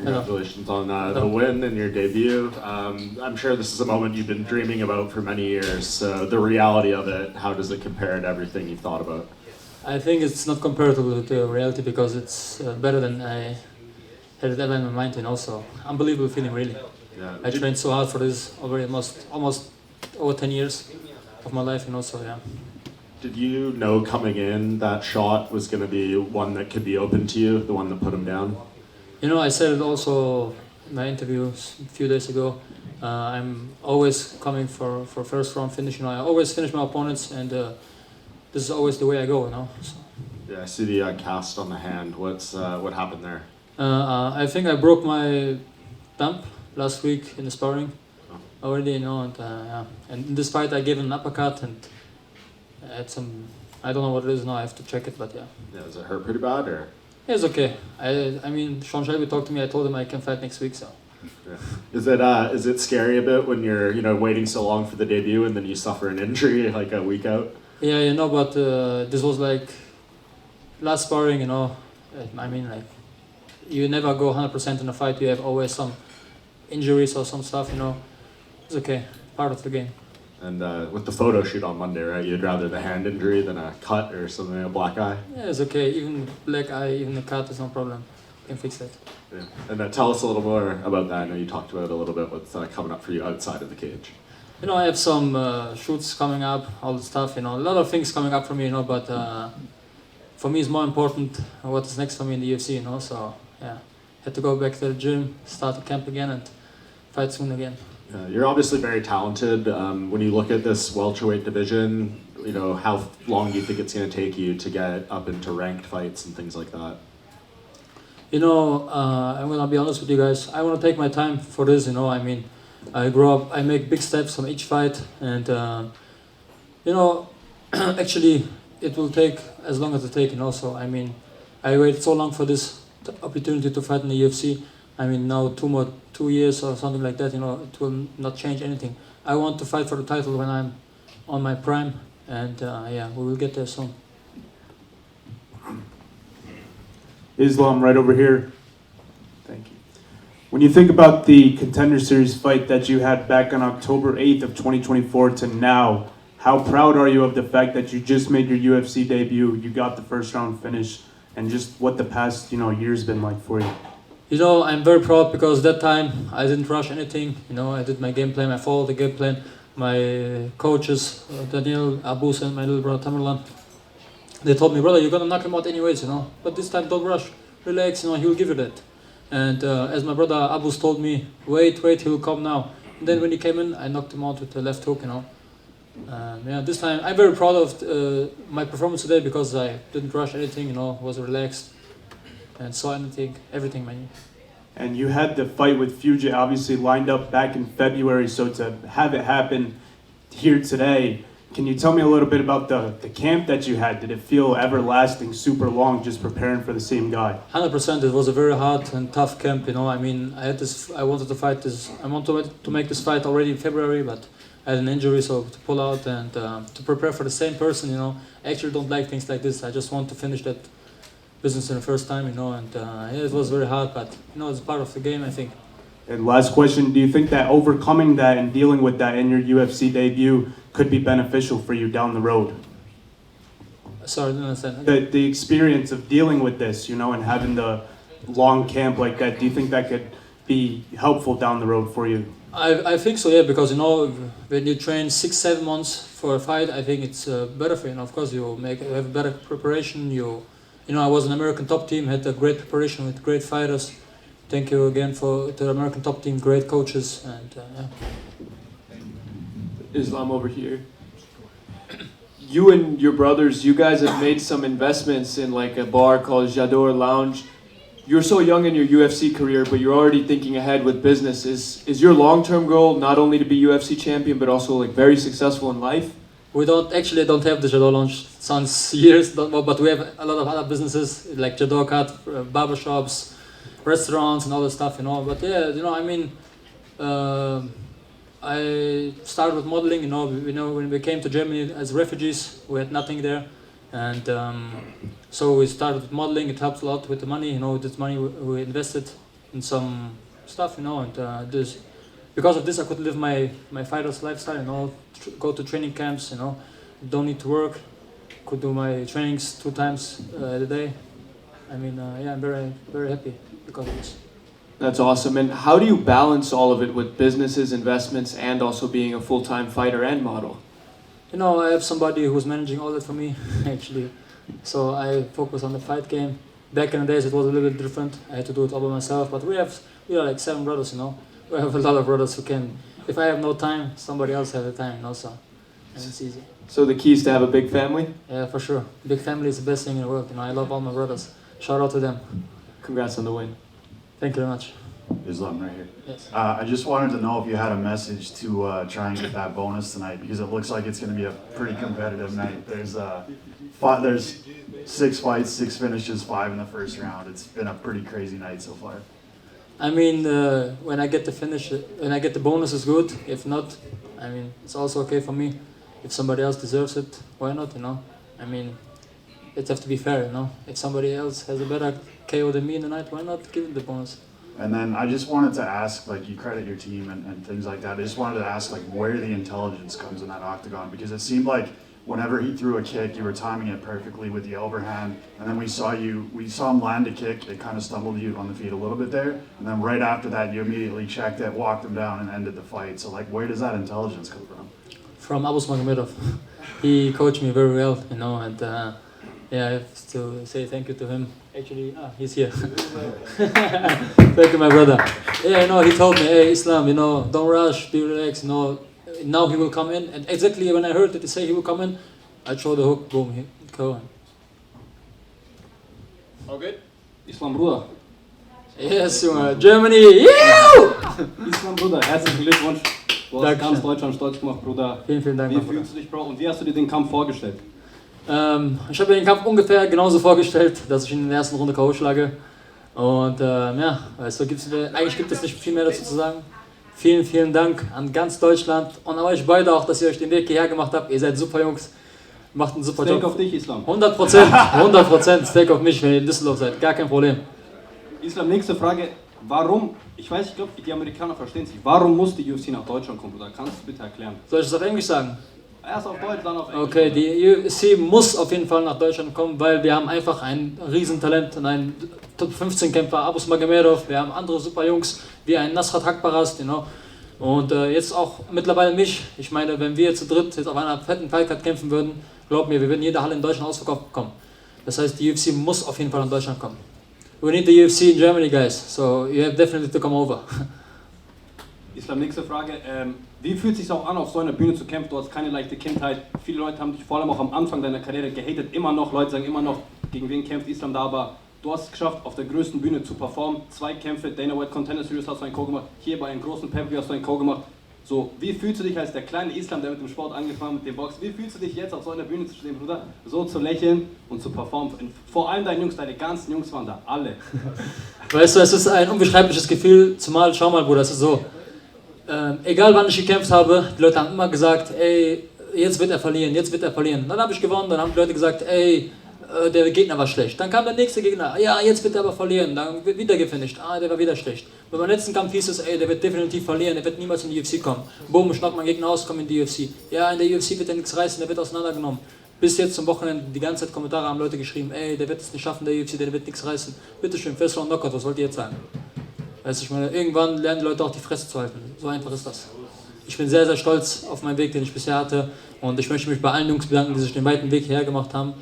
Congratulations on the win and your debut. I'm sure this is a moment you've been dreaming about for many years. So the reality of it, how does it compare to everything you've thought about? I think it's not comparable to reality because it's better than I had it ever in my mind, and also unbelievable feeling, really. Yeah. I trained so hard for this already almost over 10 years of my life, and also, yeah. Did you know coming in that shot was going to be one that could be open to you, the one that put him down? You know, I said it also in my interview a few days ago. I'm always coming for first round finish. You know, I always finish my opponents, and this is always the way I go. You know. So. Yeah, I see the cast on the hand. What happened there? I think I broke my thumb last week in the sparring already. You know, and yeah. And in this fight, I gave him an uppercut and I had some. I don't know what it is now. I have to check it, but yeah. Yeah, does it hurt pretty bad or? Yeah, it's okay. I mean, Sean Shelby talked to me. I told him I can fight next week, so. Yeah. Is it scary a bit when you're waiting so long for the debut and then you suffer an injury like a week out? Yeah, you know, but this was like last sparring. You know, I mean, like you never go 100% in a fight. You have always some injuries or some stuff. You know, it's okay, part of the game. And with the photo shoot on Monday, right? You'd rather the hand injury than a cut or something, a black eye? Yeah, it's okay. Even black eye, even a cut is no problem. You can fix that. Yeah. And tell us a little more about that. I know you talked about it a little bit. What's coming up for you outside of the cage? You know, I have some shoots coming up, all the stuff. You know, a lot of things coming up for me. You know, but for me, it's more important what's next for me in the UFC. You know, so yeah, had to go back to the gym, start the camp again, and fight soon again. You're obviously very talented. When you look at this welterweight division, you know, how long do you think it's going to take you to get up into ranked fights and things like that? You know, I'm going to be honest with you guys. I want to take my time for this, you know. I mean, I grow up, I make big steps on each fight. And, you know, actually, it will take as long as it takes, you know. So, I mean, I waited so long for this opportunity to fight in the UFC. I mean, now 2 years or something like that, you know, it will not change anything. I want to fight for the title when I'm on my prime, and yeah, we will get there soon. Islam, right over here. Thank you. When you think about the Contender Series fight that you had back on October 8th of 2024 to now, how proud are you of the fact that you just made your UFC debut, you got the first round finish, and just what the past, you know, year's been like for you? You know, I'm very proud because that time I didn't rush anything. You know, I did my game plan. I followed the game plan. My coaches, Daniel, Abus, and my little brother Tamerlan, they told me, brother, you're gonna knock him out anyways, you know. But this time, don't rush, relax. You know, he will give you that. And as my brother Abus told me, wait, he will come now. And then when he came in, I knocked him out with the left hook, you know. Yeah, this time I'm very proud of my performance today because I didn't rush anything. You know, was relaxed. And saw everything, man. And you had the fight with Fugitt obviously lined up back in February, so to have it happen here today, can you tell me a little bit about the camp that you had? Did it feel everlasting, super long, just preparing for the same guy? 100%. It was a very hard and tough camp, you know. I mean, I wanted to fight this. I wanted to make this fight already in February, but I had an injury, so to pull out and to prepare for the same person, you know. I actually don't like things like this. I just want to finish that business in the first time, you know, and yeah, it was very hard, but you know, it's part of the game, I think. And last question, do you think that overcoming that and dealing with that in your UFC debut could be beneficial for you down the road? Sorry, I didn't understand. The experience of dealing with this, you know, and having the long camp like that, do you think that could be helpful down the road for you? I think so, yeah, because you know, when you train 6-7 months for a fight, I think it's better for you. And of course, you have better preparation. You know, I was an American top team, had a great preparation with great fighters. Thank you again for the American top team, great coaches, and yeah. Islam over here. You and your brothers, you guys have made some investments in like a bar called J'adore Lounge. You're so young in your UFC career, but you're already thinking ahead with business. Is your long-term goal not only to be UFC champion, but also like very successful in life? We don't have the J'adore Lounge since years, but we have a lot of other businesses like J'adore Cut, barbershops, restaurants, and all that stuff, you know. But yeah, you know, I mean, I started with modeling, you know, when we came to Germany as refugees, we had nothing there, and so we started with modeling. It helped a lot with the money, you know, this money we invested and some stuff, and this because of this I could live my fighter's lifestyle, go to training camps, don't need to work, could do my trainings 2 times a day. I mean, I'm very, very happy because of this. That's awesome. And how do you balance all of it with businesses, investments, and also being a full-time fighter and model? I have somebody who's managing all that for me, actually. So I focus on the fight game. Back in the days, it was a little bit different. I had to do it all by myself. But we are like 7 brothers, We have a lot of brothers who can. If I have no time, somebody else has the time, So, and it's easy. So the key is to have a big family? Yeah, for sure. Big family is the best thing in the world. I love all my brothers. Shout out to them. Congrats on the win. Thank you very much. Islam right here. Yes. I just wanted to know if you had a message to try and get that bonus tonight, because it looks like it's going to be a pretty competitive night. There's 6 fights, 6 finishes, 5 in the first round. It's been a pretty crazy night so far. I mean, when I get the bonus is good. If not, I mean, it's also okay for me. If somebody else deserves it, why not, I mean, it has to be fair, If somebody else has a better KO than me in the night, why not give him the bonus? And then I just wanted to ask, you credit your team and things like that. I just wanted to ask, where the intelligence comes in that octagon, because it seemed like whenever he threw a kick, you were timing it perfectly with the overhand, and then we saw him land a kick. It kind of stumbled you on the feet a little bit there, and then right after that, you immediately checked it, walked him down, and ended the fight. So, where does that intelligence come from? From Magomedov. He coached me very well, and I have to say thank you to him. Actually, he's here. Thank you, my brother. Yeah, he told me, hey, Islam, don't rush, be relaxed, Now he will come in, and exactly when I heard that he say he will come in, I throw the hook, boom, go. Okay. Islam Bruder. Yes, Junge, Germany, yeah! Islam Bruder, herzlichen Glückwunsch. Du hast Dankeschön. ganz Deutschland stolz gemacht, Bruder. Vielen Dank, Wie mein Bruder. fühlst du dich, Bro? Und wie hast du dir den Kampf vorgestellt? Ich habe mir den Kampf ungefähr genauso vorgestellt, dass ich ihn in der ersten Runde K.O. schlage. Und eigentlich gibt es nicht viel mehr dazu zu sagen. Vielen Dank an ganz Deutschland und an euch beide auch, dass ihr euch den Weg hierher gemacht habt. Ihr seid super Jungs, macht einen super Steak Job. auf dich, Islam. 100% Steak auf mich, wenn ihr in Düsseldorf seid, gar kein Problem. Islam, nächste Frage. Warum, ich glaube, die Amerikaner verstehen es nicht. Warum muss die UFC nach Deutschland kommen, Bruder? Kannst du bitte erklären? Soll ich es auf Englisch sagen? Erst auf Deutsch, dann auf Englisch. Okay, die UFC muss auf jeden Fall nach Deutschland kommen, weil wir haben einfach ein Riesentalent und einen Top 15 Kämpfer, Abus Magomedov, wir haben andere super Jungs, wie ein Nasrat Hakparast, Und jetzt auch mittlerweile mich. Ich meine, wenn wir zu dritt jetzt auf einer fetten Fightcard kämpfen würden, glaub mir, wir würden jede Halle in Deutschland ausverkauft bekommen. Das heißt, die UFC muss auf jeden Fall nach Deutschland kommen. We need the UFC in Germany, guys, so you have definitely to come over. Islam, nächste Frage. Wie fühlt es sich auch an, auf so einer Bühne zu kämpfen? Du hast keine leichte Kindheit. Viele Leute haben dich vor allem auch am Anfang deiner Karriere gehatet. Immer noch, Leute sagen immer noch, gegen wen kämpft Islam da, aber du hast es geschafft, auf der größten Bühne zu performen. 2 Kämpfe, Dana White Contender Series hast du einen Co gemacht. Hier bei einem großen Pay-Per-View hast du einen Co gemacht. So, wie fühlst du dich als der kleine Islam, der mit dem Sport angefangen hat, mit dem Boxen? Wie fühlst du dich jetzt auf so einer Bühne zu stehen, Bruder? So zu lächeln und zu performen. Und vor allem deine Jungs, deine ganzen Jungs waren da, alle. Weißt du, es ist ein unbeschreibliches Gefühl, zumal, schau mal, Bruder, es ist so, egal wann ich gekämpft habe, die Leute haben immer gesagt, ey, jetzt wird er verlieren. Dann habe ich gewonnen, dann haben die Leute gesagt, ey, der Gegner war schlecht. Dann kam der nächste Gegner, ja, jetzt wird er aber verlieren. Dann wird wieder gefinisht, der war wieder schlecht. Bei meinem letzten Kampf hieß es, ey, der wird definitiv verlieren, der wird niemals in die UFC kommen. Boom, schnappt mein Gegner aus, kommt in die UFC. Ja, in der UFC wird er nichts reißen, der wird auseinandergenommen. Bis jetzt zum Wochenende, die ganze Zeit Kommentare haben Leute geschrieben, ey, der wird es nicht schaffen, der UFC, der wird nichts reißen. Bitteschön, First Round Knockout, was wollt ihr jetzt sagen? Weißt du, ich meine, irgendwann lernen die Leute auch die Fresse zu halten. So einfach ist das. Ich bin sehr, sehr stolz auf meinen Weg, den ich bisher hatte. Und ich möchte mich bei allen Jungs bedanken, die sich den weiten Weg hierher gemacht haben.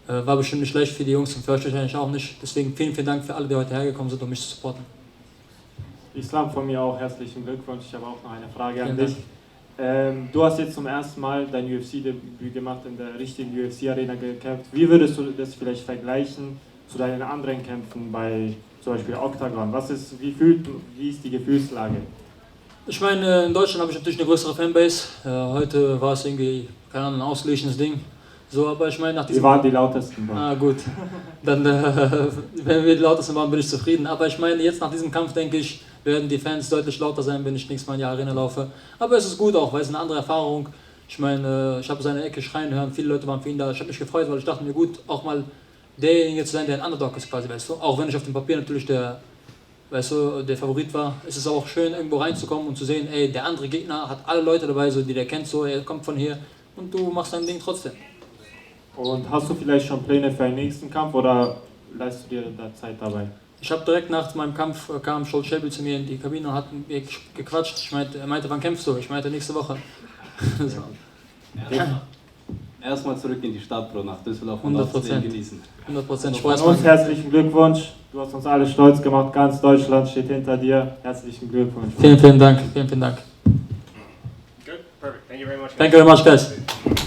War bestimmt nicht leicht für die Jungs und für euch wahrscheinlich auch nicht. Deswegen vielen Dank für alle, die heute hergekommen sind, um mich zu supporten. Islam, von mir auch herzlichen Glückwunsch. Ich habe auch noch eine Frage an Vielen dich. Du hast jetzt zum ersten Mal dein UFC-Debüt gemacht, in der richtigen UFC-Arena gekämpft. Wie würdest du das vielleicht vergleichen zu deinen anderen Kämpfen bei zum Beispiel Octagon? Wie ist die Gefühlslage? Ich meine, in Deutschland habe ich natürlich eine größere Fanbase. Heute war es irgendwie, keine Ahnung, ein ausgeglichenes Ding. So, aber ich meine, nach diesem... Wir waren die lautesten. Gut. Dann, wenn wir die lautesten waren, bin ich zufrieden. Aber ich meine, jetzt nach diesem Kampf, denke ich, werden die Fans deutlich lauter sein, wenn ich nächstes Mal in die Arena laufe. Aber es ist gut auch, weil es eine andere Erfahrung. Ich meine, ich habe seine Ecke schreien hören, viele Leute waren für ihn da. Ich habe mich gefreut, weil ich dachte mir, gut, auch mal derjenige zu sein, der ein Underdog ist quasi, weißt du. Auch wenn ich auf dem Papier natürlich der weißt du, der Favorit war, ist es auch schön, irgendwo reinzukommen und zu sehen, ey, der andere Gegner hat alle Leute dabei, so, die der kennt, so, er kommt von hier und du machst dein Ding trotzdem. Und hast du vielleicht schon Pläne für einen nächsten Kampf oder leistest du dir da Zeit dabei? Ich habe direkt nach meinem Kampf kam Schulz Shelby zu mir in die Kabine und hat mit mir gequatscht. Er meinte, wann kämpfst du? Ich meinte, nächste Woche. So. Erstmal zurück in die Stadt, Bro, nach Düsseldorf und 100%. genießen. 100% Von Spaß. uns herzlichen Glückwunsch. Du hast uns alle stolz gemacht. Ganz Deutschland steht hinter dir. Herzlichen Glückwunsch. Vielen Dank. Vielen Dank. Good, perfect. Thank you very much. Thank you very much, guys.